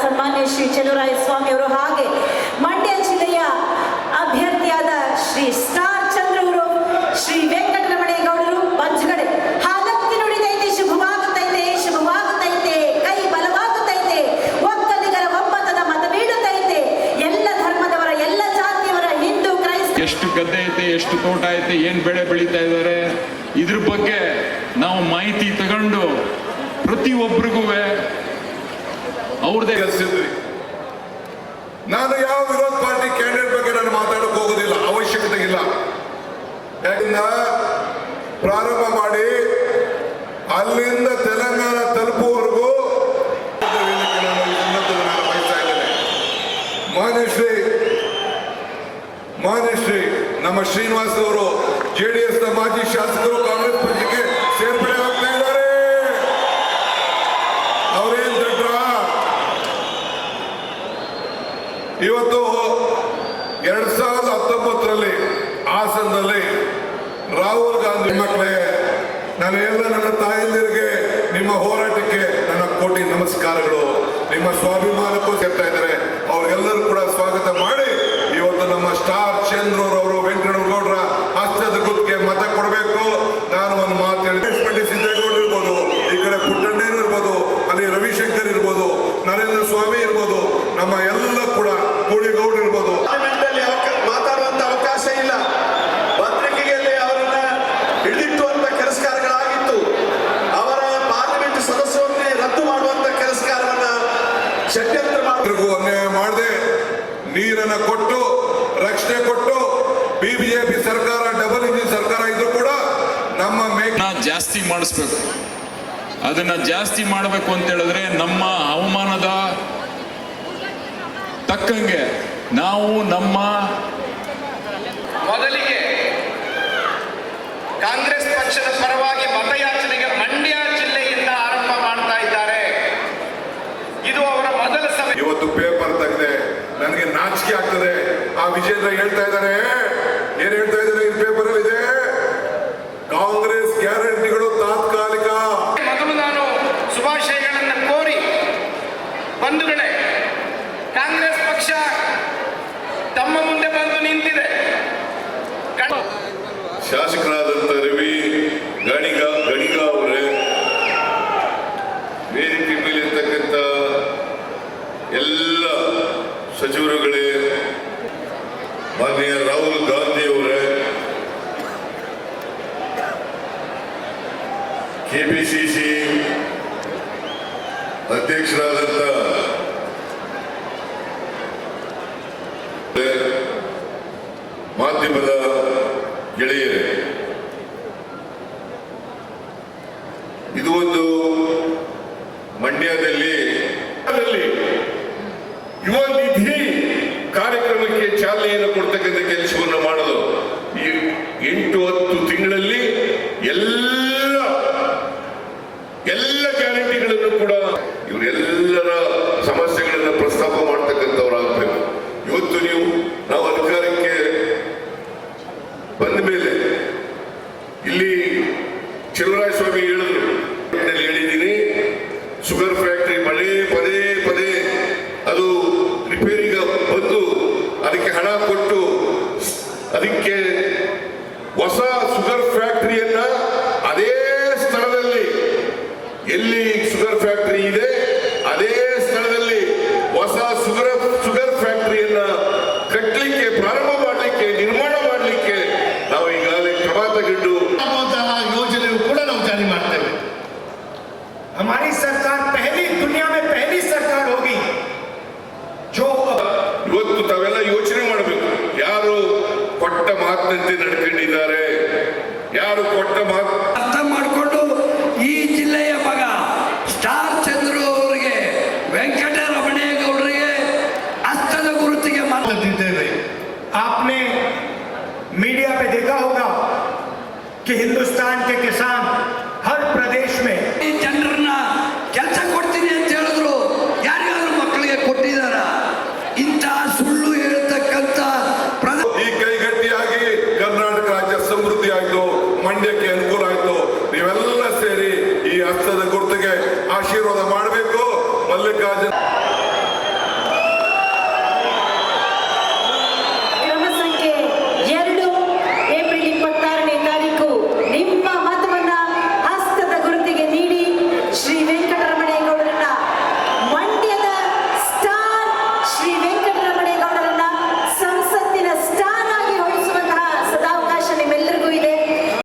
ಸನ್ಮಾನ್ಯ ಶ್ರೀ ಚೆಲುವರಾಯಸ್ವಾಮಿ ಅವರು, ಹಾಗೆ ಮಂಡ್ಯ ಜಿಲ್ಲೆಯ ಅಭ್ಯರ್ಥಿಯಾದ ಶ್ರೀ ಸ್ಟಾರ್ ಚಂದ್ರ ಅವರು ಶ್ರೀ ವೆಂಕಟರಮಣೇಗೌಡರು ಪಂಚಗಡೆ. ಹಾಲಕ್ಕಿ ನುಡಿದೈತೆ ಶುಭವಾಗುತ್ತೈತೆ, ಶುಭವಾಗುತ್ತೈತೆ, ಕೈ ಬಲವಾಗುತ್ತೈತೆ, ಒಕ್ಕಲಿಗರ ಒಮ್ಮತದ ಮತ ಬೀಳುತ್ತೈತೆ, ಎಲ್ಲ ಧರ್ಮದವರ ಎಲ್ಲ ಜಾತಿಯವರ ಹಿಂದೂ ಕ್ರೈಸ್ತ. ಎಷ್ಟು ಗದ್ದೆ ಐತೆ, ಎಷ್ಟು ತೋಟ ಐತೆ, ಏನ್ ಬೆಳೆ ಬೆಳೀತಾ ಇದ್ದಾರೆ, ಇದ್ರ ಬಗ್ಗೆ ನಾವು ಮಾಹಿತಿ ತಗೊಂಡು ಪ್ರತಿಯೊಬ್ಬರಿಗೂ ಅವ್ರದೇ ಕಲಿಸಿದ್ವಿ. ನಾನು ಯಾವ ವಿರೋಧ ಪಾರ್ಟಿ ಕ್ಯಾಂಡಿಡೇಟ್ ಬಗ್ಗೆ ನಾನು ಮಾತಾಡಕ್ ಹೋಗೋದಿಲ್ಲ, ಅವಶ್ಯಕತೆ ಇಲ್ಲ. ಯಾಕಂದ್ರೆ ಪ್ರಾರಂಭ ಮಾಡಿ ಅಲ್ಲಿಂದ ತೆಲಂಗಾಣ ತಲುಪುವವರೆಗೂ ಬಯಸ್ತಾ ಇದ್ದೇನೆ. ಮಾನ್ಯಶ್ರೀ ನಮ್ಮ ಶ್ರೀನಿವಾಸ್ ಅವರು JDS ನ ಮಾಜಿ ಶಾಸಕರು ಕಾಂಗ್ರೆಸ್ ಪಕ್ಷಕ್ಕೆ ಸೇರ್ಪಡೆ ಆಗ್ತಾ ಇದ್ದಾರೆ. ಅವರೇನ್ ದಡ್ರ? ಇವತ್ತು 2019ರಲ್ಲಿ ಹಾಸನದಲ್ಲಿ ರಾಹುಲ್ ಗಾಂಧಿ ಮಕ್ಕಳೇ, ನಾನು ಎಲ್ಲ ನನ್ನ ತಾಯಂದಿರಿಗೆ ನಿಮ್ಮ ಹೋರಾಟಕ್ಕೆ ನನ್ನ ಕೋಟಿ ನಮಸ್ಕಾರಗಳು. ನಿಮ್ಮ ಸ್ವಾಭಿಮಾನಕ್ಕೂ ಸೇರ್ತಾ ಇದ್ದಾರೆ. ಅವ್ರಿಗೆಲ್ಲರೂ ಕೂಡ ಸ್ವಾಗತ ಮಾಡಿ ಇವತ್ತು ನಮ್ಮ ಸ್ಟಾರ್ ಚಂದ್ರರವರು ವೆಂಕಟೇಗೌಡರ ಹಸ್ತದ ಗುರುತಿಗೆ ಮತ ಕೊಡಬೇಕು. ನಾನು ಒಂದು ಮಾತು ಹೇಳಿದೆ, ಸಿದ್ದೇಗೌಡರು ಇರ್ಬೋದು, ಈ ಕಡೆ ಪುಟ್ಟಣ್ಣೇರು ಇರ್ಬೋದು, ಅಲ್ಲಿ ರವಿಶಂಕರ್ ಇರ್ಬೋದು, ನರೇಂದ್ರ ಸ್ವಾಮಿ ಇರ್ಬೋದು, ನಮ್ಮ ಎಲ್ಲ ಕೂಡ ಕೋಳಿಗೌಡ ಇರ್ಬೋದು. ಮಾತಾಡುವಂತ ಅವಕಾಶ ಇಲ್ಲ. ಪತ್ರಿಕೆಯಲ್ಲಿ ಅವರನ್ನ ಹಿಡಿದಿಟ್ಟುವಂತ ಕೆಲಸಕಾರಗಳಾಗಿತ್ತು. ಅವರ ಪಾರ್ಲಿಮೆಂಟ್ ಸದಸ್ಯರನ್ನೇ ರದ್ದು ಮಾಡುವಂತ ಕೆಲಸಕಾರವನ್ನ ಷಡ್ಯಂತ್ರ ಅನ್ಯಾಯ ಮಾಡದೆ ನೀರನ್ನ ಕೊಟ್ಟು ರಕ್ಷಣೆ ಕೊಟ್ಟು ಬಿಜೆಪಿ ಸರ್ಕಾರ ಡಬಲ್ ಇಂಜಿನ್ ಸರ್ಕಾರ ಇದ್ರು ಕೂಡ ನಮ್ಮ ಜಾಸ್ತಿ ಮಾಡಿಸ್ಬೇಕು. ಅದನ್ನ ಜಾಸ್ತಿ ಮಾಡಬೇಕು ಅಂತ ಹೇಳಿದ್ರೆ ನಮ್ಮ ಹವಾಮಾನದ ತಕ್ಕಂಗೆ ನಾವು ನಮ್ಮ ಮೊದಲಿಗೆ ಕಾಂಗ್ರೆಸ್ ಪಕ್ಷದ ಪರವಾಗಿ ಮತಯಾಚನೆಗೆ ಮಂಡ್ಯ ಜಿಲ್ಲೆಯಿಂದ ಆರಂಭ ಮಾಡ್ತಾ ಇದ್ದಾರೆ. ಇದು ಅವರ ಮೊದಲ ಸಭೆ. ಇವತ್ತು ಪೇಪರ್ ತೆಗೆದೆ, ನನಗೆ ನಾಚಿಕೆ ಆಗ್ತದೆ. ಆ ವಿಜೇಂದ್ರ ಹೇಳ್ತಾ ಇದ್ದಾರೆ, ಏನ್ ಹೇಳ್ತಾ ಇದ್ದಾರೆ ಈ ಪೇಪರ್ ಅಲ್ಲಿ ಇದೆ, ಕಾಂಗ್ರೆಸ್ ಗ್ಯಾರಂಟಿಗಳು ತಾತ್ಕಾಲಿಕ. ಮೊದಲು ನಾನು ಶುಭಾಶಯಗಳನ್ನು ಕೋರಿ, ಬಂಧುಗಳೇ, ಕಾಂಗ್ರೆಸ್ ಪಕ್ಷ ತಮ್ಮ ಮುಂದೆ ಬಂದು ನಿಂತಿದೆ. ಶಾಸಕರಾದಂತ ರವಿ ಗಣಿಗ ಅವರೇ, ವೇದಿಕೆ ಮೇಲಿರ್ತಕ್ಕಂಥ ಎಲ್ಲ ಸಚಿವರುಗಳೇ, ಮಾನ್ಯ ರಾಹುಲ್ ಗಾಂಧಿ ಅವರೇ, KPCC ಅಧ್ಯಕ್ಷರಾದಂತ ಮಾಧ್ಯಮದ ಗೆಳೆಯರೇ, ಇದು ಒಂದು ಮಂಡ್ಯದಲ್ಲಿ ಯುವ ನಿಧಿ ಕಾರ್ಯಕ್ರಮಕ್ಕೆ ಚಾಲನೆಯನ್ನು ಕೊಡ್ತಕ್ಕಂಥ ಕೆಲಸವನ್ನು ಮಾಡಲು ಈ 8-10 ತಿಂಗಳಲ್ಲಿ ಎಲ್ಲ ಗ್ಯಾರಂಟಿಗಳನ್ನು ಕೂಡ ಇವರೆಲ್ಲರ ಸಮಸ್ಯೆಗಳನ್ನು ಪ್ರಸ್ತಾಪ ಮಾಡ್ತಕ್ಕಂಥವ್ರಾಗಬೇಕು. ಇವತ್ತು ನಾವು ಅಧಿಕಾರಕ್ಕೆ ಬಂದ ಮೇಲೆ ಇಲ್ಲಿ ಚೆಲುವರಾಯಸ್ವಾಮಿ ಹೇಳಿದ್ದೀನಿ, ಶುಗರ್ ಫ್ಯಾಕ್ಟರಿ ಪದೇ ಅದು ರಿಪೇರಿಗೆ ಬಂದು ಅದಕ್ಕೆ ಹಣ ಕೊಟ್ಟು ಅದಕ್ಕೆ ಹೊಸ ಶುಗರ್ ಫ್ಯಾಕ್ಟರಿಯನ್ನ ಅದೇ ಸ್ಥಳದಲ್ಲಿ, ಎಲ್ಲಿ ಶುಗರ್ ಫ್ಯಾಕ್ಟರಿ ಇದೆ ಅದೇ ಸ್ಥಳದಲ್ಲಿ ಹೊಸ ಶುಗರ್ ಫ್ಯಾಕ್ಟರಿಯನ್ನ ಕಟ್ಟಲಿಕ್ಕೆ, ಪ್ರಾರಂಭ ಮಾಡಲಿಕ್ಕೆ, ನಿರ್ಮಾಣ ಮಾಡಲಿಕ್ಕೆ ನಾವು ಈಗಾಗಲೇ ಕ್ರಮ ತಗೊಂಡು ಯೋಜನೆಯು ಕೂಡ ನಾವು ಜಾರಿ ಮಾಡ್ತೇವೆ. हमारी सरकार दुनिया में पहली सरकार होगी जो ಇವತ್ತು ತಾವೆಲ್ಲ ಯೋಚನೆ ಮಾಡಬೇಕು, ಯಾರು ಕೊಟ್ಟ ಮಾತಿನಂತೆ ನಡ್ಕೊಂಡಿದ್ದಾರೆ, ಯಾರು ಕೊಟ್ಟ ಮಾತು ಅರ್ಥ ಮಾಡಿಕೊಂಡು ಈ ಜಿಲ್ಲೆಯ ಮಗ ಸ್ಟಾರ್ ಚಂದ್ರ ಅವರಿಗೆ, ವೆಂಕಟರಮಣೇಗೌಡರಿಗೆ ಹಸ್ತದ ಗುರುತಿಗೆ ಮಾತಾಡ್ತಿದ್ದೇವೆ. आपने मीडिया पे देखा होगा कि हिंदुस्तान के किसान हर प्रदेश में